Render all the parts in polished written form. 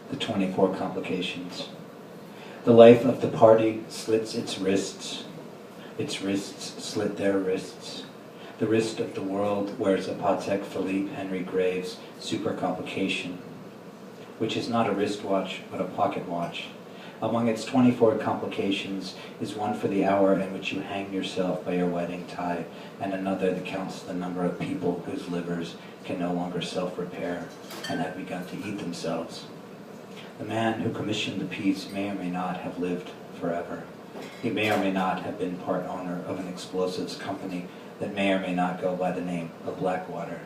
the 24 complications. The life of the party slits its wrists slit their wrists. The wrist of the world wears a Patek Philippe Henry Graves super complication, which is not a wristwatch, but a pocket watch. Among its 24 complications is one for the hour in which you hang yourself by your wedding tie, and another that counts the number of people whose livers can no longer self-repair and have begun to eat themselves. The man who commissioned the piece may or may not have lived forever. He may or may not have been part owner of an explosives company that may or may not go by the name of Blackwater.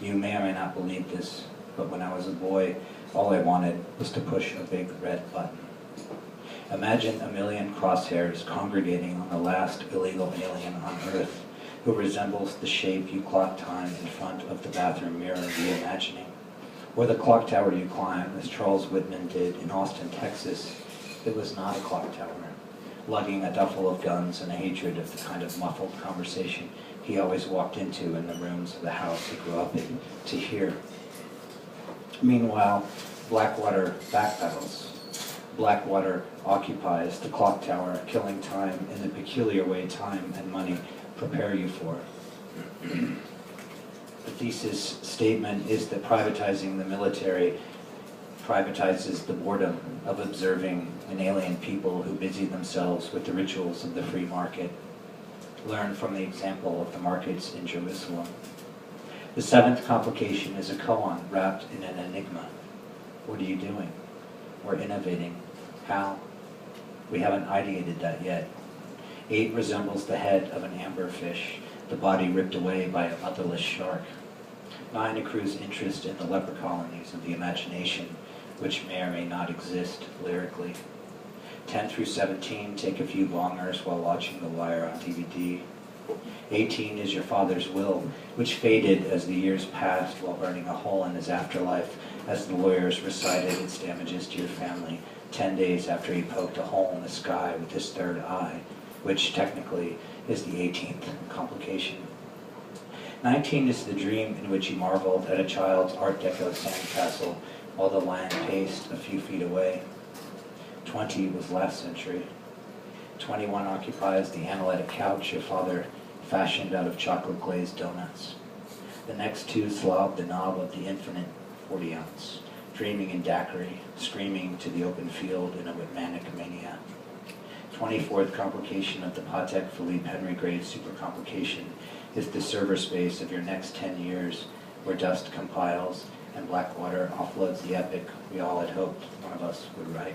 You may or may not believe this, but when I was a boy, all I wanted was to push a big red button. Imagine a million crosshairs congregating on the last illegal alien on Earth who resembles the shape you clock time in front of the bathroom mirror reimagining, or the clock tower you climb as Charles Whitman did in Austin, Texas. It was not a clock tower, lugging a duffel of guns and a hatred of the kind of muffled conversation he always walked into in the rooms of the house he grew up in to hear. Meanwhile, Blackwater backpedals. Blackwater occupies the clock tower, killing time in the peculiar way time and money prepare you for. The thesis statement is that privatizing the military privatizes the boredom of observing an alien people who busy themselves with the rituals of the free market. Learn from the example of the markets in Jerusalem. The seventh complication is a koan wrapped in an enigma. What are you doing? We're innovating. How? We haven't ideated that yet. 8 resembles the head of an amberfish, the body ripped away by a motherless shark. 9 accrues interest in the leper colonies of the imagination, which may or may not exist lyrically. 10 through 17 take a few bongers while watching The Wire on DVD. 18 is your father's will, which faded as the years passed while burning a hole in his afterlife as the lawyers recited its damages to your family 10 days after he poked a hole in the sky with his third eye, which technically is the 18th complication. 19 is the dream in which you marveled at a child's Art Deco sandcastle while the lion paced a few feet away. 20 was last century. 21 occupies the analytic couch your father fashioned out of chocolate glazed donuts. The next 2 slob the knob of the infinite 40-ounce, dreaming in daiquiri, screaming to the open field in a Whitmanic mania. 24th complication of the Patek Philippe Henry Graves supercomplication is the server space of your next 10 years, where dust compiles and Blackwater offloads the epic we all had hoped one of us would write.